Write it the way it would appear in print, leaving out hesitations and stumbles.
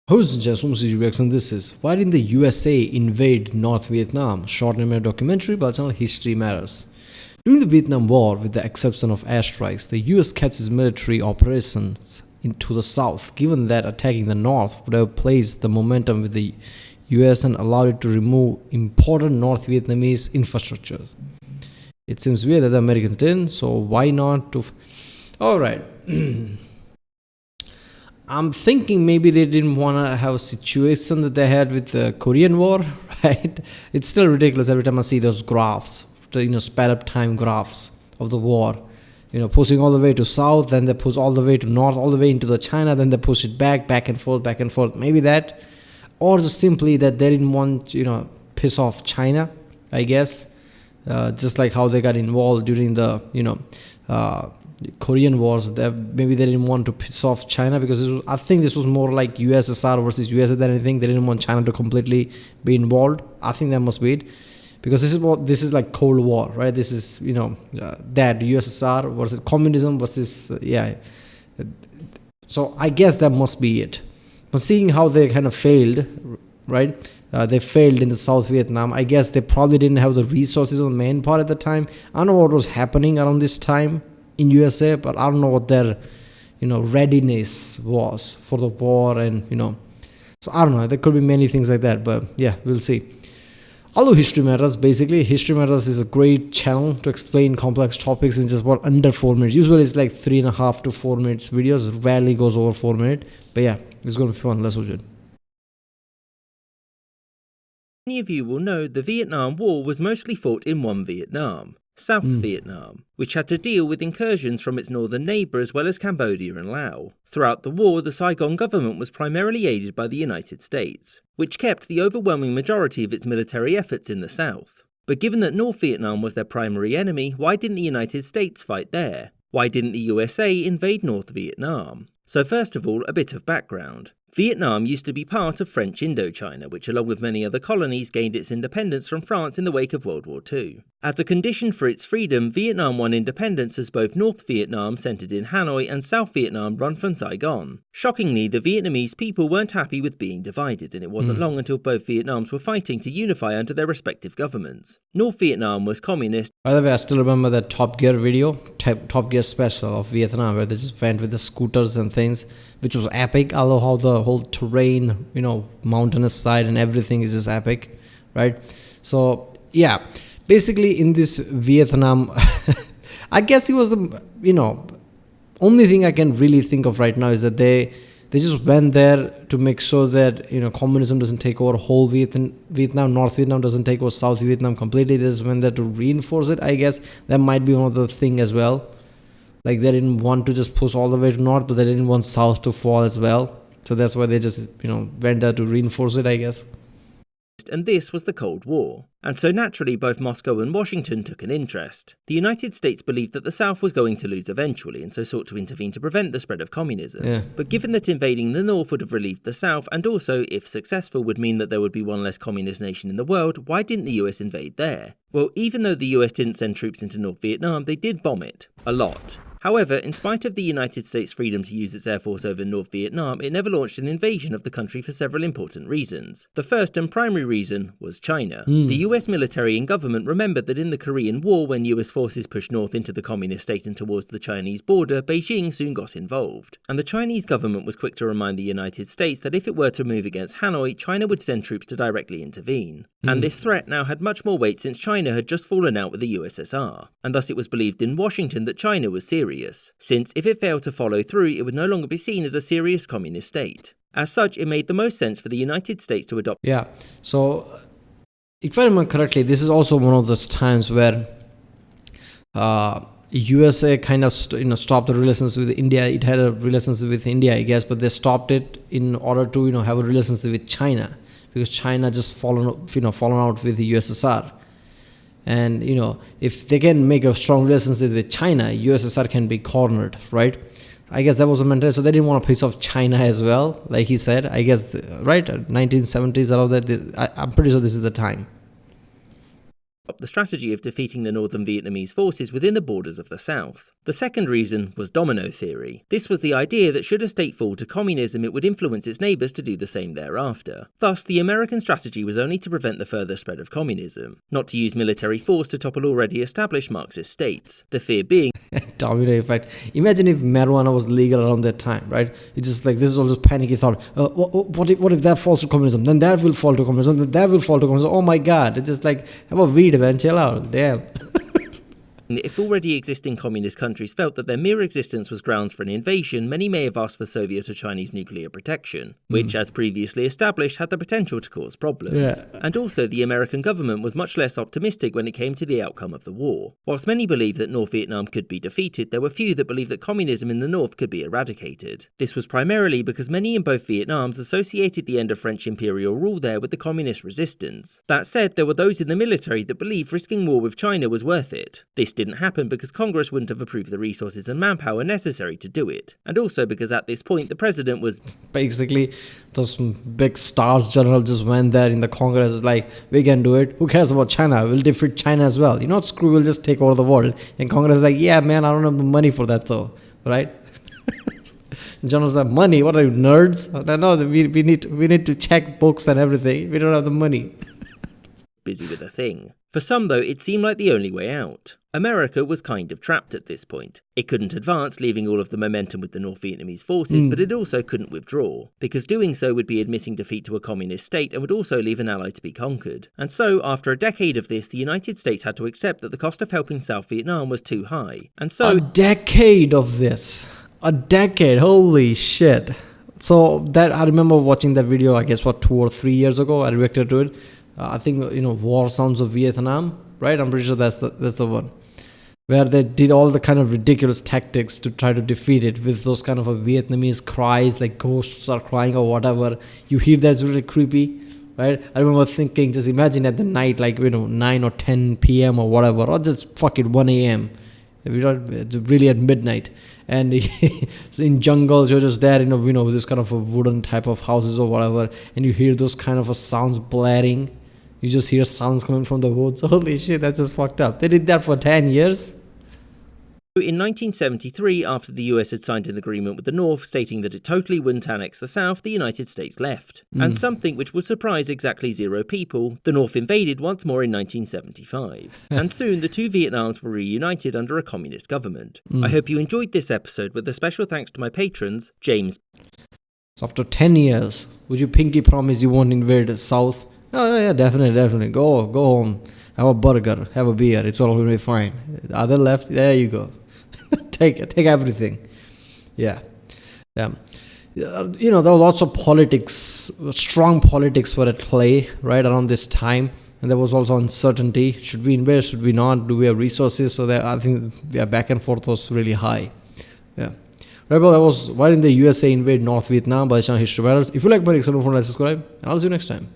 Who's Jasmine CGBX, and this is Why Didn't the USA Invade North Vietnam? Short animated documentary by channel History Matters. During the Vietnam War, with the exception of airstrikes, the US kept its military operations into the south, given that attacking the north would have placed the momentum with the US and allowed it to remove important North Vietnamese infrastructures. It seems weird that the Americans didn't, so why not to... Alright. I'm thinking maybe they didn't want to have a situation that they had with the Korean War, right? It's still ridiculous every time I see those graphs, sped up time graphs of the war. Pushing all the way to south, then they push all the way to north, all the way into the China, then they push it back and forth, back and forth. Maybe that, or just simply that they didn't want, piss off China, I guess. Just like how they got involved during the, Korean wars. Maybe they didn't want to piss off China because I think this was more like USSR versus USA than anything. They didn't want China to completely be involved. I think that must be it, because this is like Cold War, right? This is that USSR versus communism versus So I guess that must be it. But seeing how they kind of failed, right? They failed in the South Vietnam. I guess they probably didn't have the resources on the main part at the time. I don't know what was happening around this time in USA, but I don't know what their readiness was for the war, and so I don't know, there could be many things like that, but yeah, we'll see. Although History Matters is a great channel to explain complex topics in just about under 4 minutes. Usually it's like 3.5 to 4 minutes videos, rarely goes over 4 minutes, but yeah, it's gonna be fun. Let's watch it. Many of you will know the Vietnam War was mostly fought in one Vietnam, South Vietnam, which had to deal with incursions from its northern neighbour as well as Cambodia and Laos. Throughout the war, the Saigon government was primarily aided by the United States, which kept the overwhelming majority of its military efforts in the south. But given that North Vietnam was their primary enemy, why didn't the United States fight there? Why didn't the USA invade North Vietnam? So first of all, a bit of background. Vietnam used to be part of French Indochina, which along with many other colonies gained its independence from France in the wake of World War II. As a condition for its freedom, Vietnam won independence as both North Vietnam, centered in Hanoi, and South Vietnam, run from Saigon. Shockingly, the Vietnamese people weren't happy with being divided, and it wasn't long until both Vietnams were fighting to unify under their respective governments. North Vietnam was communist. By the way, I still remember that Top Gear video, Top Gear special of Vietnam, where they just went with the scooters and things, which was epic. I love how the whole terrain, mountainous side and everything is just epic, right? So yeah, basically in this Vietnam, I guess it was the only thing I can really think of right now is that they just went there to make sure that communism doesn't take over whole Vietnam, North Vietnam doesn't take over South Vietnam completely. They just went there to reinforce it. I guess that might be one of the thing as well. Like they didn't want to just push all the way to north, but they didn't want south to fall as well. So that's why they just, went there to reinforce it, I guess. And this was the Cold War. And so naturally, both Moscow and Washington took an interest. The United States believed that the South was going to lose eventually, and so sought to intervene to prevent the spread of communism. Yeah. But given that invading the North would have relieved the South, and also, if successful, would mean that there would be one less communist nation in the world, why didn't the US invade there? Well, even though the US didn't send troops into North Vietnam, they did bomb it. A lot. However, in spite of the United States' freedom to use its air force over North Vietnam, it never launched an invasion of the country for several important reasons. The first and primary reason was China. The US military and government remembered that in the Korean War, when US forces pushed north into the communist state and towards the Chinese border, Beijing soon got involved. And the Chinese government was quick to remind the United States that if it were to move against Hanoi, China would send troops to directly intervene. And this threat now had much more weight since China had just fallen out with the USSR. And thus it was believed in Washington that China was serious, since if it failed to follow through, it would no longer be seen as a serious communist state. As such, it made the most sense for the United States to adopt. Yeah, so if I remember correctly, this is also one of those times where USA kind of stopped the relations with India. It had a relationship with India, I guess, but they stopped it in order to have a relationship with China, because China just fallen out with the USSR. And if they can make a strong relationship with China, USSR can be cornered, right? I guess that was the mentality. So they didn't want a piece of China as well, like he said. I guess, right? 1970s, around that. I'm pretty sure this is the time. the strategy of defeating the northern Vietnamese forces within the borders of the south. The second reason was domino theory. This was the idea that should a state fall to communism, it would influence its neighbours to do the same thereafter. Thus, the American strategy was only to prevent the further spread of communism, not to use military force to topple already established Marxist states. The fear being domino effect. Imagine if marijuana was legal around that time, right? It's just like, this is all just panicky thought. What if that falls to communism? Then that will fall to communism. Then that will fall to communism. Oh my God! It's just like, have a weed, man. Chill out. Damn. If already existing communist countries felt that their mere existence was grounds for an invasion, many may have asked for Soviet or Chinese nuclear protection, which, as previously established, had the potential to cause problems. Yeah. And also, the American government was much less optimistic when it came to the outcome of the war. Whilst many believed that North Vietnam could be defeated, there were few that believed that communism in the North could be eradicated. This was primarily because many in both Vietnams associated the end of French imperial rule there with the communist resistance. That said, there were those in the military that believed risking war with China was worth it. This didn't happen because Congress wouldn't have approved the resources and manpower necessary to do it, and also because at this point the president was basically, those big stars general just went there in the Congress, like, we can do it, who cares about China, we'll defeat China as well, screw, we'll just take over the world. And Congress is like, yeah man, I don't have the money for that though, right? Generals have money, what are you, nerds? No, we need to check books and everything, we don't have the money. busy with a thing. For some, though, it seemed like the only way out. America was kind of trapped at this point. It couldn't advance, leaving all of the momentum with the North Vietnamese forces, but it also couldn't withdraw, because doing so would be admitting defeat to a communist state and would also leave an ally to be conquered. And so, after a decade of this, the United States had to accept that the cost of helping South Vietnam was too high. And so... A decade of this. A decade, holy shit. So, that I remember watching that video, I guess, 2 or 3 years ago, I reacted to it. I think, War Sounds of Vietnam, right? I'm pretty sure that's the one. Where they did all the kind of ridiculous tactics to try to defeat it with those kind of a Vietnamese cries, like ghosts are crying or whatever. You hear that's really creepy, right? I remember thinking, just imagine at the night, like, 9 or 10 p.m. or whatever, or just fuck it, 1 a.m. It's really at midnight. And in jungles, you're just there, this kind of a wooden type of houses or whatever, and you hear those kind of sounds blaring. You just hear sounds coming from the woods. Holy shit, that's just fucked up. They did that for 10 years. In 1973, after the US had signed an agreement with the North stating that it totally wouldn't annex the South, the United States left. And something which would surprise exactly 0 people, the North invaded once more in 1975. And soon the two Vietnams were reunited under a communist government. I hope you enjoyed this episode, with a special thanks to my patrons, James. So after 10 years, would you pinky promise you won't invade the South? Oh yeah, definitely. Go home, have a burger, have a beer. It's all going to be fine. The other left, there you go. take everything. Yeah. There were lots of politics, strong politics were at play right around this time, and there was also uncertainty. Should we invest? Should we not? Do we have resources? So that I think back and forth was really high. Yeah. Right, well, that was Why Didn't the USA Invade North Vietnam by Channel History Matters. If you like my subscribe, and I'll see you next time.